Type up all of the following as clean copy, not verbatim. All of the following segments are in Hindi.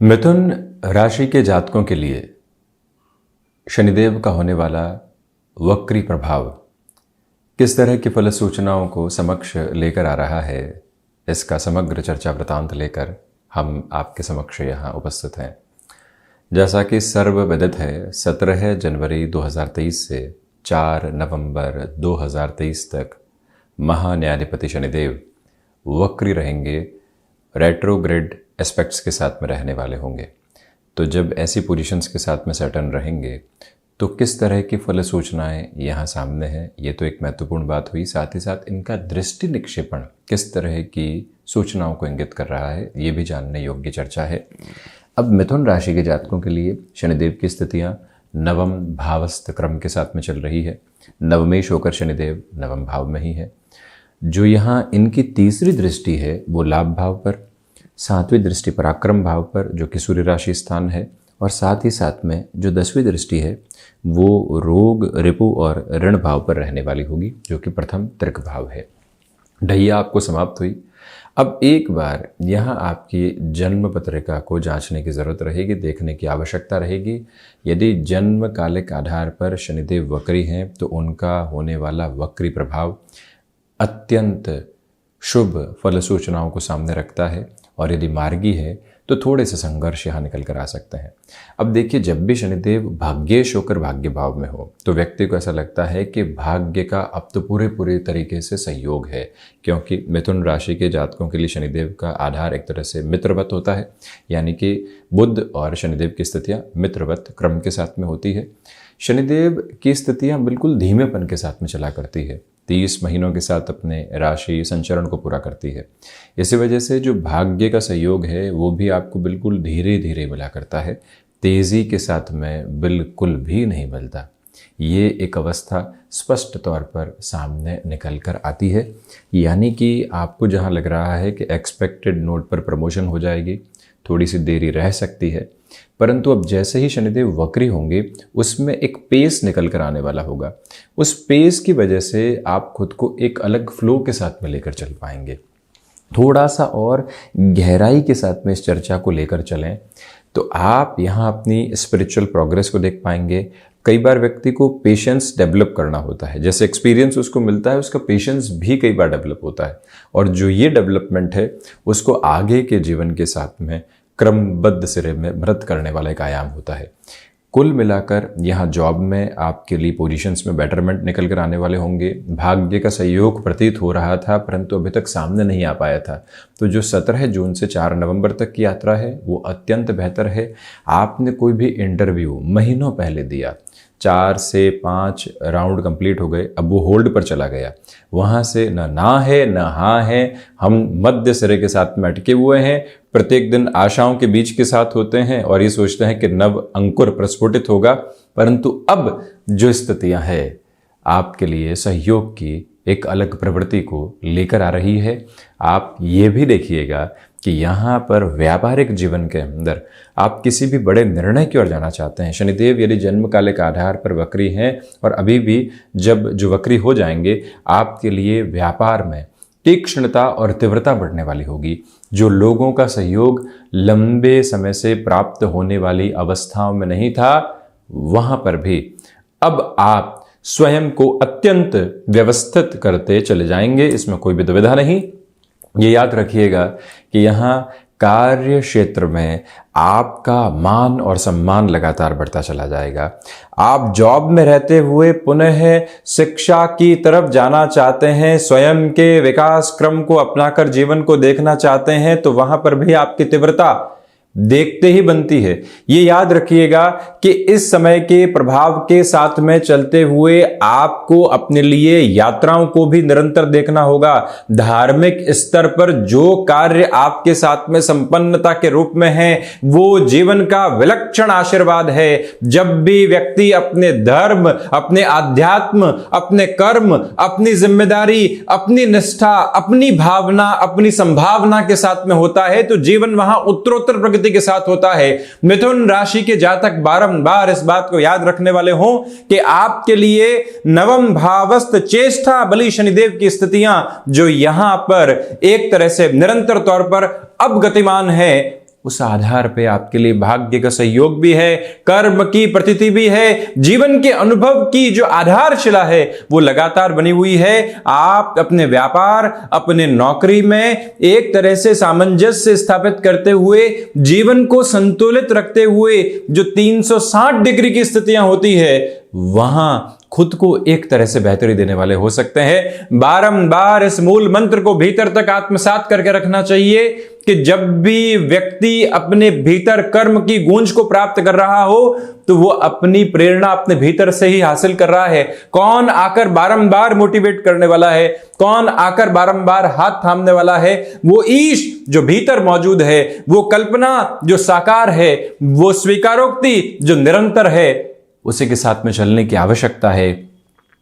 मिथुन राशि के जातकों के लिए शनिदेव का होने वाला वक्री प्रभाव किस तरह की फल सूचनाओं को समक्ष लेकर आ रहा है, इसका समग्र चर्चा वृतांत लेकर हम आपके समक्ष यहाँ उपस्थित हैं। जैसा कि सर्वविदित है, 17 जनवरी 2023 से 4 नवंबर 2023 तक महान्यायाधिपति शनिदेव वक्री रहेंगे, रेट्रोग्रेड एस्पेक्ट्स के साथ में रहने वाले होंगे। तो जब ऐसी पोजीशंस के साथ में सैटर्न रहेंगे तो किस तरह की फल सूचनाएं यहाँ सामने हैं, ये तो एक महत्वपूर्ण बात हुई। साथ ही साथ इनका दृष्टि निक्षेपण किस तरह की सूचनाओं को इंगित कर रहा है, ये भी जानने योग्य चर्चा है। अब मिथुन राशि के जातकों के लिए शनिदेव की स्थितियाँ नवम भावस्थ क्रम के साथ में चल रही है। नवमेश होकर शनिदेव नवम भाव में ही है। जो यहाँ इनकी तीसरी दृष्टि है वो लाभ भाव पर, सातवीं दृष्टि पराक्रम भाव पर जो कि सूर्य राशि स्थान है, और साथ ही साथ में जो 10वीं दृष्टि है वो रोग, रिपु और ऋण भाव पर रहने वाली होगी, जो कि प्रथम त्रिक भाव है। ढैया आपको समाप्त हुई। अब एक बार यहाँ आपकी जन्म पत्रिका को जांचने की ज़रूरत रहेगी, देखने की आवश्यकता रहेगी। यदि जन्म कालिक आधार पर शनिदेव वक्री हैं तो उनका होने वाला वक्री प्रभाव अत्यंत शुभ फल सूचनाओं को सामने रखता है, और यदि मार्गी है तो थोड़े से संघर्ष यहाँ निकल कर आ सकते हैं। अब देखिए, जब भी शनिदेव भाग्येश होकर भाग्य भाव में हो तो व्यक्ति को ऐसा लगता है कि भाग्य का अब तो पूरे तरीके से सहयोग है, क्योंकि मिथुन राशि के जातकों के लिए शनिदेव का आधार एक तरह से मित्रवत होता है, यानी कि बुध और शनिदेव की स्थितियाँ मित्रवत क्रम के साथ में होती है। शनिदेव की स्थितियाँ बिल्कुल धीमेपन के साथ में चला करती है, 30 महीनों के साथ अपने राशि संचरण को पूरा करती है। इसी वजह से जो भाग्य का सहयोग है वो भी आपको बिल्कुल धीरे धीरे मिला करता है, तेज़ी के साथ में बिल्कुल भी नहीं मिलता। ये एक अवस्था स्पष्ट तौर पर सामने निकल कर आती है, यानी कि आपको जहाँ लग रहा है कि एक्सपेक्टेड नोट पर प्रमोशन हो जाएगी, थोड़ी सी देरी रह सकती है, परंतु अब जैसे ही शनिदेव वक्री होंगे उसमें एक पेस निकल कर आने वाला होगा। उस पेस की वजह से आप खुद को एक अलग फ्लो के साथ में लेकर चल पाएंगे। थोड़ा सा और गहराई के साथ में इस चर्चा को लेकर चलें तो आप यहाँ अपनी स्पिरिचुअल प्रोग्रेस को देख पाएंगे। कई बार व्यक्ति को पेशेंस डेवलप करना होता है, जैसे एक्सपीरियंस उसको मिलता है उसका पेशेंस भी कई बार डेवलप होता है, और जो ये डेवलपमेंट है उसको आगे के जीवन के साथ में क्रमबद्ध सिरे में मृत करने वाला एक आयाम होता है। कुल मिलाकर यहाँ जॉब में आपके लिए पोजीशंस में बेटरमेंट निकल कर आने वाले होंगे। भाग्य का सहयोग प्रतीत हो रहा था परंतु अभी तक सामने नहीं आ पाया था। तो जो 17 जून से 4 नवंबर तक की यात्रा है वो अत्यंत बेहतर है। आपने कोई भी इंटरव्यू महीनों पहले दिया, 4 से 5 राउंड कंप्लीट हो गए, अब वो होल्ड पर चला गया, वहाँ से न ना है न हाँ है, हम मध्य सिरे के साथ में अटके हुए हैं। प्रत्येक दिन आशाओं के बीच के साथ होते हैं और ये सोचते हैं कि नव अंकुर प्रस्फुटित होगा, परंतु अब जो स्थितियाँ हैं आपके लिए सहयोग की एक अलग प्रवृत्ति को लेकर आ रही है। आप ये भी देखिएगा कि यहाँ पर व्यापारिक जीवन के अंदर आप किसी भी बड़े निर्णय की ओर जाना चाहते हैं। शनिदेव यदि जन्म कालिक आधार पर वक्री हैं और अभी भी जब जो वक्री हो जाएंगे आपके लिए व्यापार में तीक्ष्णता और तीव्रता बढ़ने वाली होगी। जो लोगों का सहयोग लंबे समय से प्राप्त होने वाली अवस्थाओं में नहीं था, वहां पर भी अब आप स्वयं को अत्यंत व्यवस्थित करते चले जाएंगे, इसमें कोई भी दुविधा नहीं। ये याद रखिएगा कि यहाँ कार्य क्षेत्र में आपका मान और सम्मान लगातार बढ़ता चला जाएगा। आप जॉब में रहते हुए पुनः शिक्षा की तरफ जाना चाहते हैं, स्वयं के विकास क्रम को अपनाकर जीवन को देखना चाहते हैं, तो वहां पर भी आपकी तीव्रता देखते ही बनती है। ये याद रखिएगा कि इस समय के प्रभाव के साथ में चलते हुए आपको अपने लिए यात्राओं को भी निरंतर देखना होगा। धार्मिक स्तर पर जो कार्य आपके साथ में संपन्नता के रूप में है वो जीवन का विलक्षण आशीर्वाद है। जब भी व्यक्ति अपने धर्म, अपने आध्यात्म, अपने कर्म, अपनी जिम्मेदारी, अपनी निष्ठा, अपनी भावना, अपनी संभावना के साथ में होता है तो जीवन वहां उत्तरोत्तर प्रगति के साथ होता है। मिथुन राशि के जातक बारंबार इस बात को याद रखने वाले हों कि आपके लिए नवम भावस्थ चेष्टा बलि शनिदेव की स्थितियां जो यहां पर एक तरह से निरंतर तौर पर अब गतिमान है, उस आधार पे आपके लिए भाग्य का सहयोग भी है, कर्म की प्रतीति भी है, जीवन के अनुभव की जो आधारशिला है वो लगातार बनी हुई है। आप अपने व्यापार, अपने नौकरी में एक तरह से सामंजस्य स्थापित करते हुए, जीवन को संतुलित रखते हुए जो 360 डिग्री की स्थितियां होती है वहां खुद को एक तरह से बेहतरी देने वाले हो सकते हैं। बारंबार इस मूल मंत्र को भीतर तक आत्मसात करके रखना चाहिए कि जब भी व्यक्ति अपने भीतर कर्म की गूंज को प्राप्त कर रहा हो तो वो अपनी प्रेरणा अपने भीतर से ही हासिल कर रहा है। कौन आकर बारंबार मोटिवेट करने वाला है, कौन आकर बारंबार हाथ थामने वाला है? वो ईश जो भीतर मौजूद है, वो कल्पना जो साकार है, वो स्वीकारोक्ति जो निरंतर है, उसी के साथ में चलने की आवश्यकता है।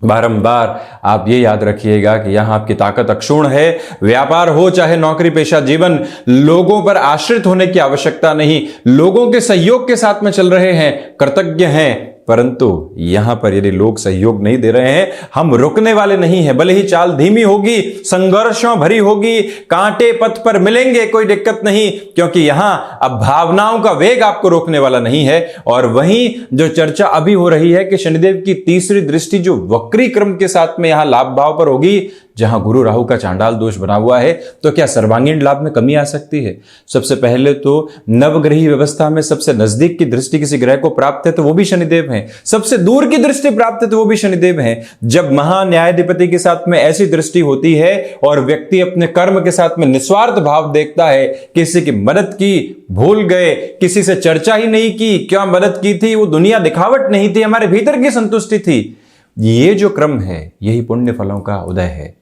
बारंबार आप ये याद रखिएगा कि यहां आपकी ताकत अक्षुण्ण है। व्यापार हो चाहे नौकरी पेशा जीवन, लोगों पर आश्रित होने की आवश्यकता नहीं। लोगों के सहयोग के साथ में चल रहे हैं, कृतज्ञ हैं, परंतु यहां पर यदि लोग सहयोग नहीं दे रहे हैं, हम रुकने वाले नहीं हैं। भले ही चाल धीमी होगी, संघर्षों भरी होगी, कांटे पथ पर मिलेंगे, कोई दिक्कत नहीं, क्योंकि यहां अब भावनाओं का वेग आपको रोकने वाला नहीं है। और वहीं जो चर्चा अभी हो रही है कि शनिदेव की तीसरी दृष्टि जो वक्री क्रम के साथ में यहां लाभ भाव पर होगी, जहां गुरु राहु का चांडाल दोष बना हुआ है, तो क्या सर्वांगीण लाभ में कमी आ सकती है? सबसे पहले तो नवग्रही व्यवस्था में सबसे नजदीक की दृष्टि किसी ग्रह को प्राप्त है तो वो भी शनिदेव हैं। सबसे दूर की दृष्टि प्राप्त है तो वो भी शनिदेव हैं। जब महान्यायाधिपति के साथ में ऐसी दृष्टि होती है और व्यक्ति अपने कर्म के साथ में निस्वार्थ भाव देखता है, किसी की मदद की भूल गए, किसी से चर्चा ही नहीं की, क्या मदद की थी, वो दुनिया दिखावट नहीं थी, हमारे भीतर की संतुष्टि थी। ये जो क्रम है यही पुण्य फलों का उदय है।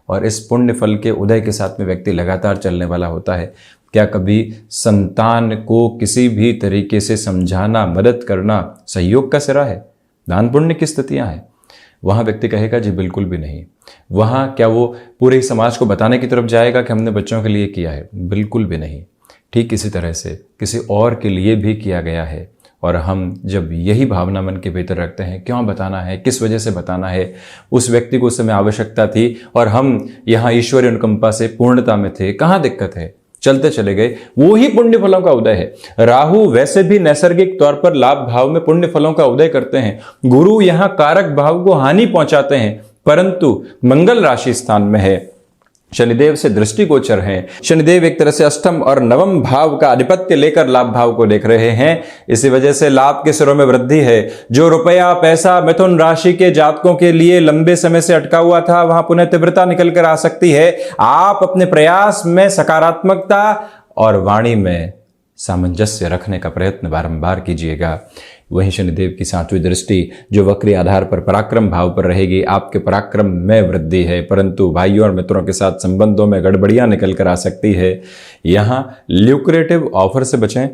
और इस पुण्य फल के उदय के साथ में व्यक्ति लगातार चलने वाला होता है। क्या कभी संतान को किसी भी तरीके से समझाना, मदद करना सहयोग का सिरा है? दान पुण्य की स्थितियां हैं? वहां व्यक्ति कहेगा जी बिल्कुल भी नहीं। वहां क्या वो पूरे समाज को बताने की तरफ जाएगा कि हमने बच्चों के लिए किया है? बिल्कुल भी नहीं। ठीक इसी तरह से किसी और के लिए भी किया गया है। और हम जब यही भावना मन के भीतर रखते हैं, क्यों बताना है, किस वजह से बताना है, उस व्यक्ति को उस समय आवश्यकता थी और हम यहाँ ईश्वरीय अनुकंपा से पूर्णता में थे, कहाँ दिक्कत है, चलते चले गए, वो ही पुण्य फलों का उदय है। राहु वैसे भी नैसर्गिक तौर पर लाभ भाव में पुण्य फलों का उदय करते हैं। गुरु यहाँ कारक भाव को हानि पहुंचाते हैं, परंतु मंगल राशि स्थान में है, शनिदेव से दृष्टिगोचर हैं। शनिदेव एक तरह से अष्टम और नवम भाव का आधिपत्य लेकर लाभ भाव को देख रहे हैं। इसी वजह से लाभ के सिरों में वृद्धि है। जो रुपया पैसा मिथुन राशि के जातकों के लिए लंबे समय से अटका हुआ था, वहां पुनः तीव्रता निकल कर आ सकती है। आप अपने प्रयास में सकारात्मकता और वाणी में सामंजस्य रखने का प्रयत्न बारंबार कीजिएगा। वहीं शनिदेव की सातवीं दृष्टि जो वक्री आधार पर पराक्रम भाव पर रहेगी, आपके पराक्रम में वृद्धि है, परंतु भाइयों और मित्रों के साथ संबंधों में गड़बड़ियां निकल कर आ सकती है। यहाँ ल्यूक्रेटिव ऑफर से बचें।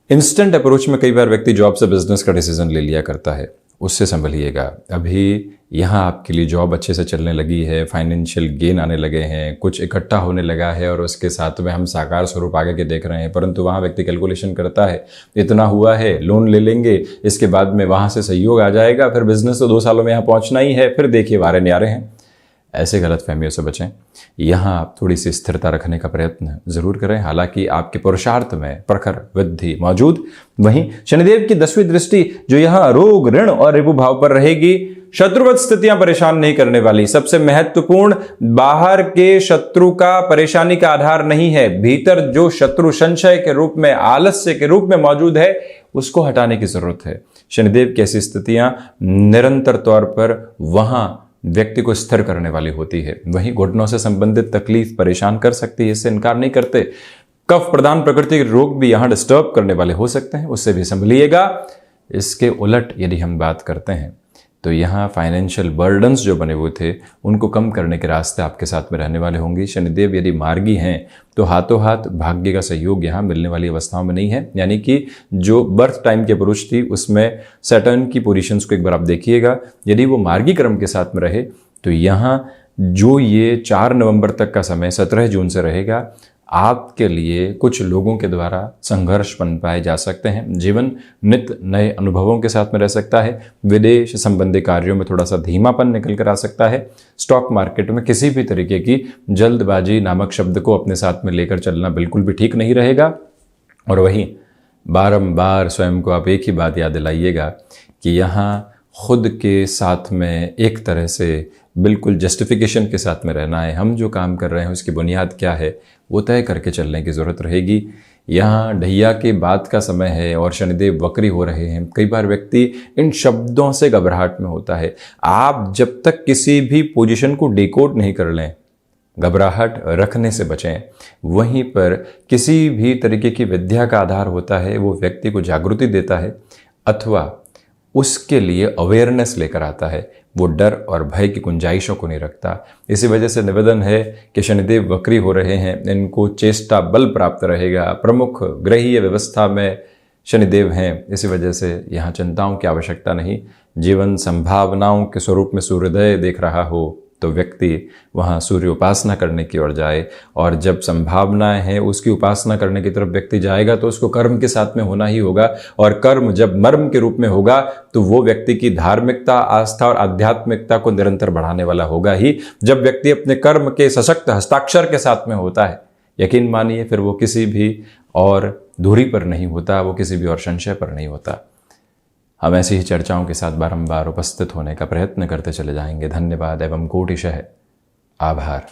इंस्टेंट अप्रोच में कई बार व्यक्ति जॉब से बिजनेस का डिसीजन ले लिया करता है, उससे संभलिएगा। अभी यहाँ आपके लिए जॉब अच्छे से चलने लगी है, फाइनेंशियल गेन आने लगे हैं, कुछ इकट्ठा होने लगा है और उसके साथ में हम साकार स्वरूप आगे के देख रहे हैं, परंतु वहाँ व्यक्ति कैलकुलेशन करता है, इतना हुआ है, लोन ले लेंगे, इसके बाद में वहाँ से सहयोग आ जाएगा, फिर बिजनेस तो 2 सालों में यहाँ पहुँचना ही है, फिर देखिए वारे न्यारे हैं। ऐसे गलत फहमियों से बचें। यहाँ आप थोड़ी सी स्थिरता रखने का प्रयत्न जरूर करें, हालांकि आपके पुरुषार्थ में प्रखर वृद्धि मौजूद। वहीं शनिदेव की 10वीं दृष्टि जो यहाँ रोग, ऋण और रिपु भाव पर रहेगी, शत्रुवत स्थितियां परेशान नहीं करने वाली। सबसे महत्वपूर्ण, बाहर के शत्रु का परेशानी का आधार नहीं है, भीतर जो शत्रु संशय के रूप में, आलस्य के रूप में मौजूद है, उसको हटाने की जरूरत है। शनिदेव की ऐसी स्थितियां निरंतर तौर पर वहां व्यक्ति को स्थिर करने वाली होती है। वहीं घुटनों से संबंधित तकलीफ परेशान कर सकती है, इससे इनकार नहीं करते। कफ प्रदान प्रकृति के रोग भी यहाँ डिस्टर्ब करने वाले हो सकते हैं, उससे भी संभलिएगा। इसके उलट यदि हम बात करते हैं तो यहाँ फाइनेंशियल बर्डन्स जो बने हुए थे उनको कम करने के रास्ते आपके साथ में रहने वाले होंगे। शनिदेव यदि मार्गी हैं तो हाथों हाथ भाग्य का सहयोग यहाँ मिलने वाली अवस्थाओं में नहीं है। यानी कि जो बर्थ टाइम के पुरुष थी उसमें सैटर्न की पोजीशंस को एक बार आप देखिएगा। यदि वो मार्गी क्रम के साथ में रहे तो यहाँ जो ये 4 नवंबर तक का समय 17 जून से रहेगा, आपके लिए कुछ लोगों के द्वारा संघर्ष बन पाए जा सकते हैं। जीवन नित्य नए अनुभवों के साथ में रह सकता है। विदेश संबंधी कार्यों में थोड़ा सा धीमापन निकल कर आ सकता है। स्टॉक मार्केट में किसी भी तरीके की जल्दबाजी नामक शब्द को अपने साथ में लेकर चलना बिल्कुल भी ठीक नहीं रहेगा। और वहीं बारंबार स्वयं को आप एक ही बात याद दिलाइएगा कि यहाँ खुद के साथ में एक तरह से बिल्कुल जस्टिफिकेशन के साथ में रहना है। हम जो काम कर रहे हैं उसकी बुनियाद क्या है वो तय करके चलने की ज़रूरत रहेगी। यहाँ ढैया के बाद का समय है और शनिदेव वक्री हो रहे हैं। कई बार व्यक्ति इन शब्दों से घबराहट में होता है। आप जब तक किसी भी पोजीशन को डिकोड नहीं कर लें, घबराहट रखने से बचें। वहीं पर किसी भी तरीके की विद्या का आधार होता है, वो व्यक्ति को जागृति देता है अथवा उसके लिए अवेयरनेस लेकर आता है, वो डर और भय की गुंजाइशों को नहीं रखता। इसी वजह से निवेदन है कि शनिदेव वक्री हो रहे हैं, इनको चेष्टा बल प्राप्त रहेगा। प्रमुख ग्रहीय व्यवस्था में शनिदेव हैं, इसी वजह से यहाँ चिंताओं की आवश्यकता नहीं। जीवन संभावनाओं के स्वरूप में सूर्योदय देख रहा हो तो व्यक्ति वहाँ सूर्य उपासना करने की ओर जाए, और जब संभावनाएं हैं उसकी उपासना करने की तरफ व्यक्ति जाएगा तो उसको कर्म के साथ में होना ही होगा। और कर्म जब मर्म के रूप में होगा तो वो व्यक्ति की धार्मिकता, आस्था और आध्यात्मिकता को निरंतर बढ़ाने वाला होगा ही। जब व्यक्ति अपने कर्म के सशक्त हस्ताक्षर के साथ में होता है, यकीन मानिए फिर वो किसी भी और धुरी पर नहीं होता, वो किसी भी और संशय पर नहीं होता। हम ऐसी ही चर्चाओं के साथ बारंबार उपस्थित होने का प्रयत्न करते चले जाएंगे। धन्यवाद एवं कोटिशः आभार।